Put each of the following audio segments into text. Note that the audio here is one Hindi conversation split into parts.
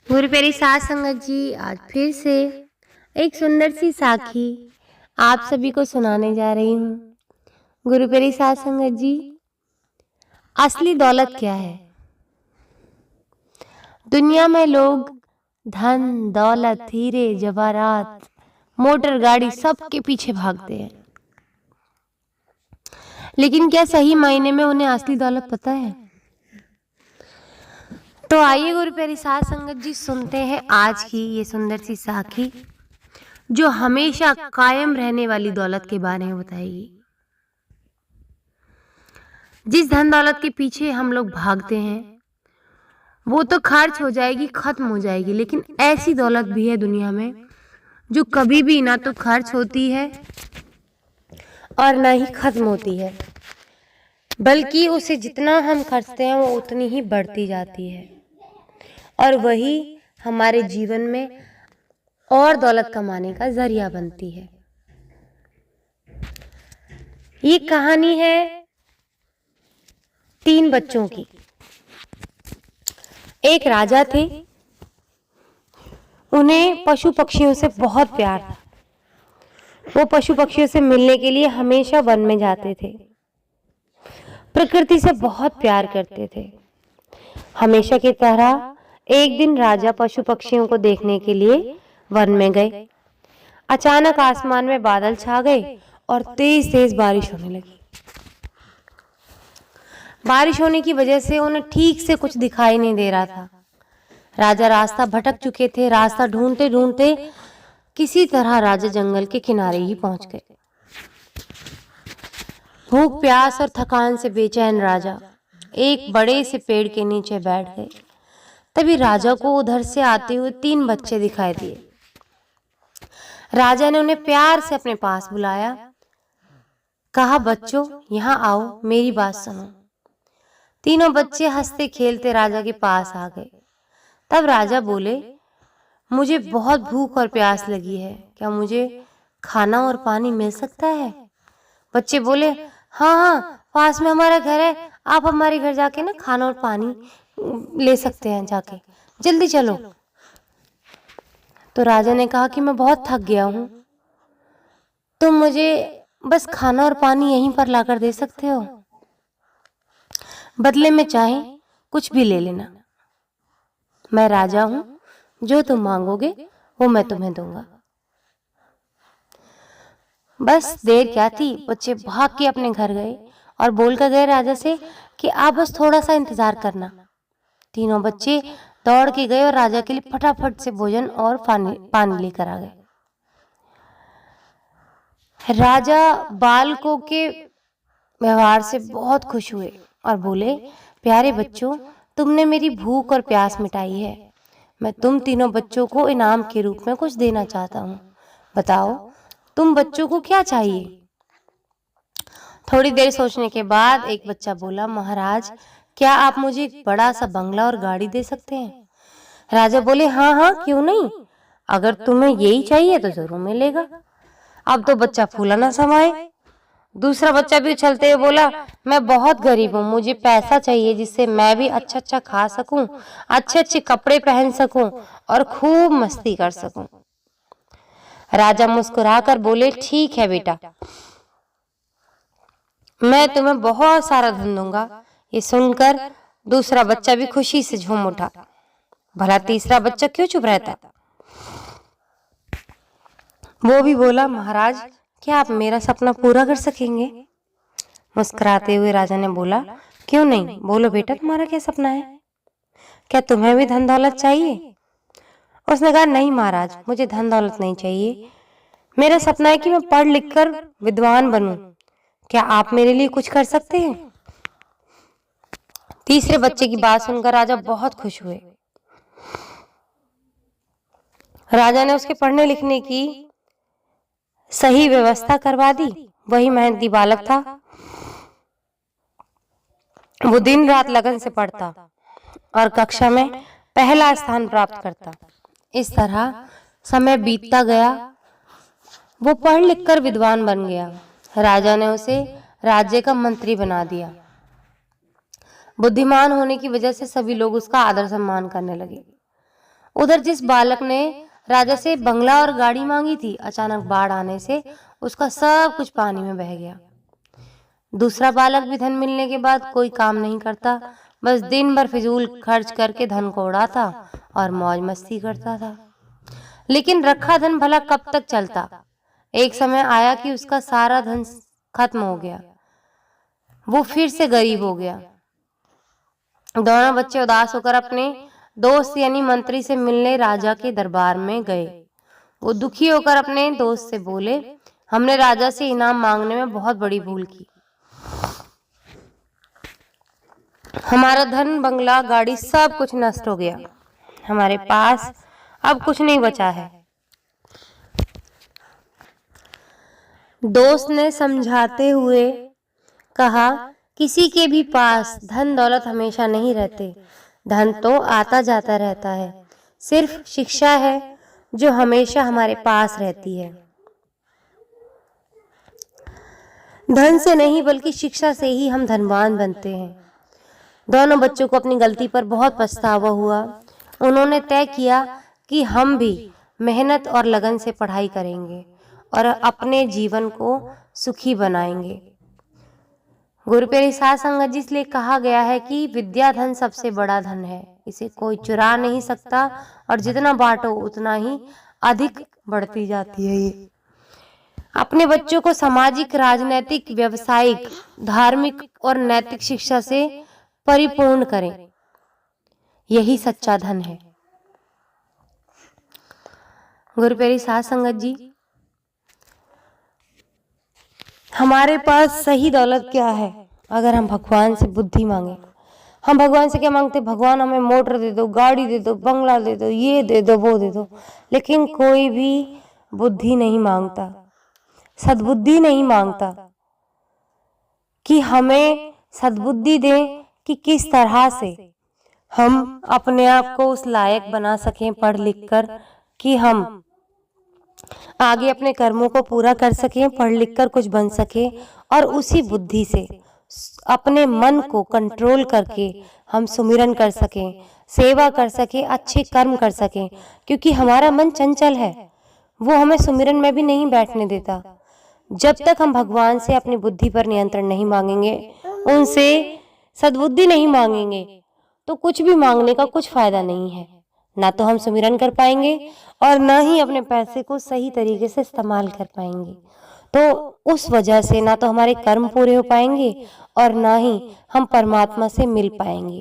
गुरु प्यारी साध संगत जी, आज फिर से एक सुंदर सी साखी आप सभी को सुनाने जा रही हूँ। गुरु प्यारी साध संगत जी, असली दौलत क्या है? दुनिया में लोग धन, दौलत, हीरे, जवाहरात, मोटर गाड़ी सबके पीछे भागते हैं, लेकिन क्या सही मायने में उन्हें असली दौलत पता है? तो आइए गुरु प्यारी साध संगत जी, सुनते हैं आज की ये सुंदर सी साखी जो हमेशा कायम रहने वाली दौलत के बारे में बताएगी। जिस धन दौलत के पीछे हम लोग भागते हैं वो तो खर्च हो जाएगी, खत्म हो जाएगी, लेकिन ऐसी दौलत भी है दुनिया में जो कभी भी ना तो खर्च होती है और ना ही खत्म होती है, बल्कि उसे जितना हम खर्चते हैं वो उतनी ही बढ़ती जाती है और वही हमारे जीवन में और दौलत कमाने का जरिया बनती है। ये कहानी है 3 बच्चों की। एक राजा थे, उन्हें पशु पक्षियों से बहुत प्यार था। वो पशु पक्षियों से मिलने के लिए हमेशा वन में जाते थे, प्रकृति से बहुत प्यार करते थे। हमेशा की तरह एक दिन राजा पशु पक्षियों को देखने के लिए वन में गए। अचानक आसमान में बादल छा गए और तेज तेज बारिश होने लगी। बारिश होने की वजह से उन्हें ठीक से कुछ दिखाई नहीं दे रहा था। राजा रास्ता भटक चुके थे। रास्ता ढूंढते ढूंढते किसी तरह राजा जंगल के किनारे ही पहुंच गए। भूख, प्यास और थकान से बेचैन राजा एक बड़े से पेड़ के नीचे बैठ गए। तभी राजा को उधर से आते हुए 3 बच्चे दिखाई दिए। राजा ने उन्हें प्यार से अपने पास बुलाया, कहा, बच्चों यहाँ आओ, मेरी बात सुनो। तीनों बच्चे हंसते खेलते राजा के पास आ गए। तब राजा बोले, मुझे बहुत भूख और प्यास लगी है, क्या मुझे खाना और पानी मिल सकता है? बच्चे बोले, हाँ हाँ, पास में हमारा घर है, आप हमारे घर जाके ना खाना और पानी ले सकते हैं, जाके जल्दी चलो। तो राजा ने कहा कि मैं बहुत थक गया हूँ, तुम मुझे बस खाना और पानी यहीं पर लाकर दे सकते हो, बदले में चाहे कुछ भी ले लेना। मैं राजा हूँ, जो तुम मांगोगे वो मैं तुम्हें दूंगा। बस देर क्या थी, बच्चे भाग के अपने घर गए और बोलकर गए राजा से कि आप बस थोड़ा सा इंतजार करना। तीनों बच्चे दौड़ के गए और राजा के लिए फटाफट से भोजन और पानी लेकर आ गए। राजा बालकों के व्यवहार से बहुत खुश हुए और बोले, प्यारे बच्चों, तुमने मेरी भूख और प्यास मिटाई है। मैं तुम तीनों बच्चों को इनाम के रूप में कुछ देना चाहता हूँ। बताओ, तुम बच्चों को क्या चाहिए? थोड़ी देर सोचने के बाद एक बच्चा बोला, महाराज, क्या आप मुझे एक बड़ा सा बंगला और गाड़ी दे सकते हैं? राजा बोले, हाँ हाँ, क्यों नहीं, अगर तुम्हें यही चाहिए तो जरूर मिलेगा। अब तो बच्चा फूला ना समाये। दूसरा बच्चा भी उछलते हुए बोला, मैं बहुत गरीब हूँ, मुझे पैसा चाहिए जिससे मैं भी अच्छा अच्छा खा सकूं, अच्छे अच्छे कपड़े पहन सकूं और खूब मस्ती कर सकूं। राजा मुस्कुराकर बोले, ठीक है बेटा, मैं तुम्हें बहुत सारा धन दूंगा। ये सुनकर दूसरा बच्चा भी खुशी से झूम उठा। भला तीसरा बच्चा क्यों चुप रहता? वो भी बोला, महाराज, क्या आप मेरा सपना पूरा कर सकेंगे? मुस्कुराते हुए राजा ने बोला, क्यों नहीं, बोलो बेटा, तुम्हारा क्या सपना है? क्या तुम्हें भी धन दौलत चाहिए? उसने कहा, नहीं महाराज, मुझे धन दौलत नहीं चाहिए, मेरा सपना है कि मैं पढ़ लिख कर विद्वान बनूं। क्या आप मेरे लिए कुछ कर सकते हैं? तीसरे बच्चे की बात सुनकर राजा बहुत खुश हुए। राजा ने उसके पढ़ने लिखने की सही व्यवस्था करवा दी। वही मेहनती बालक था, वो दिन रात लगन से पढ़ता और कक्षा में पहला स्थान प्राप्त करता। इस तरह समय बीतता गया, वो पढ़ लिख कर विद्वान बन गया। राजा ने उसे राज्य का मंत्री बना दिया। बुद्धिमान होने की वजह से सभी लोग उसका आदर सम्मान करने लगे। उधर जिस बालक ने राजा से बंगला और गाड़ी मांगी थी, अचानक बाढ़ आने से उसका सब कुछ पानी में बह गया। दूसरा बालक भी धन मिलने के बाद कोई काम नहीं करता, बस दिन भर फिजूल खर्च करके धन को उड़ाता और मौज मस्ती करता था। लेकिन रखा धन भला कब तक चलता। एक समय आया कि उसका सारा धन खत्म हो गया, वो फिर से गरीब हो गया। दोनों बच्चे उदास होकर अपने दोस्त यानी मंत्री से मिलने राजा के दरबार में गए। वो दुखी होकर अपने दोस्त से बोले, हमने राजा से इनाम मांगने में बहुत बड़ी भूल की। हमारा धन, बंगला, गाड़ी सब कुछ नष्ट हो गया। हमारे पास अब कुछ नहीं बचा है। दोस्त ने समझाते हुए कहा, किसी के भी पास धन दौलत हमेशा नहीं रहते। धन तो आता जाता रहता है, सिर्फ शिक्षा है जो हमेशा हमारे पास रहती है। धन से नहीं बल्कि शिक्षा से ही हम धनवान बनते हैं। दोनों बच्चों को अपनी गलती पर बहुत पछतावा हुआ। उन्होंने तय किया कि हम भी मेहनत और लगन से पढ़ाई करेंगे और अपने जीवन को सुखी बनाएंगे। गुरु प्यारी साध संगत जी, इसलिए कहा गया है कि विद्या धन सबसे बड़ा धन है, इसे कोई चुरा नहीं सकता और जितना बांटो उतना ही अधिक बढ़ती जाती है। ये अपने बच्चों को सामाजिक, राजनैतिक, व्यावसायिक, धार्मिक और नैतिक शिक्षा से परिपूर्ण करें, यही सच्चा धन है। गुरु प्यारी साध संगत जी, हमारे पास सही दौलत क्या है? अगर हम भगवान से बुद्धि मांगे, हम भगवान से क्या मांगते? भगवान हमें मोटर दे दो, गाड़ी दे दो, बंगला दे दो, ये दे दो, वो दे दो, लेकिन कोई भी बुद्धि नहीं मांगता, सद्बुद्धि नहीं मांगता कि हमें सद्बुद्धि दें कि किस तरह से हम अपने आप को उस लायक बना सकें पढ़ लिख कर, कि हम आगे अपने कर्मों को पूरा कर सकें, पढ़ लिख कर कुछ बन सके और उसी बुद्धि से अपने मन को कंट्रोल करके हम सुमिरन कर सकें, सेवा कर सकें, अच्छे कर्म कर सकें। क्योंकि हमारा मन चंचल है, वो हमें सुमिरन में भी नहीं बैठने देता। जब तक हम भगवान से अपनी बुद्धि पर नियंत्रण नहीं मांगेंगे, उनसे सद्बुद्धि नहीं मांगेंगे, तो कुछ भी मांगने का कुछ फायदा नहीं है। ना तो हम सुमिरन कर पाएंगे और ना ही अपने पैसे को सही तरीके से इस्तेमाल कर पाएंगे। तो उस वजह से ना तो हमारे कर्म पूरे हो पाएंगे और ना ही हम परमात्मा से मिल पाएंगे।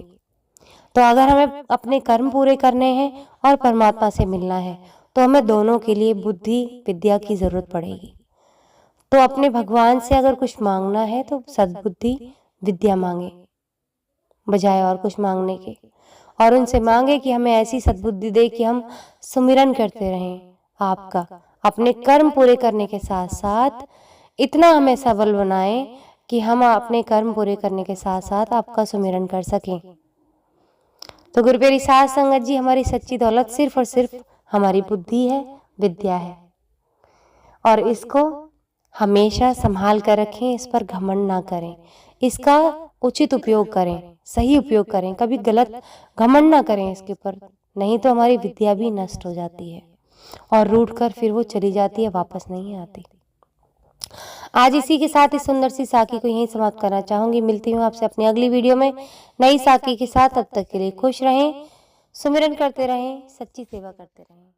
तो अगर हमें अपने कर्म पूरे करने हैं और परमात्मा से मिलना है, तो हमें दोनों के लिए बुद्धि, विद्या की जरूरत पड़ेगी। तो अपने भगवान से अगर कुछ मांगना है तो सद्बुद्धि, विद्या मांगे बजाय और कुछ मांगने के, और उनसे मांगे कि हमें ऐसी सद्बुद्धि दे कि हम सुमिरन करते रहें आपका, अपने कर्म पूरे करने के साथ साथ इतना हमें सबल बनाए कि हम अपने कर्म पूरे करने के साथ साथ आपका सुमिरन कर सकें। तो गुरु प्यारी साध संगत जी, हमारी सच्ची दौलत सिर्फ और सिर्फ हमारी बुद्धि है, विद्या है, और इसको हमेशा संभाल कर रखें, इस पर घमंड ना करें, इसका उचित उपयोग करें, सही उपयोग करें, कभी गलत घमंड ना करें इसके ऊपर, नहीं तो हमारी विद्या भी नष्ट हो जाती है और रूठ कर फिर वो चली जाती है, वापस नहीं आती। आज इसी के साथ इस सुंदर सी साखी को यहीं समाप्त करना चाहूंगी। मिलती हूँ आपसे अपनी अगली वीडियो में नई साखी के साथ। तब तक के लिए खुश रहें, सुमिरन करते रहें, सच्ची सेवा करते रहें।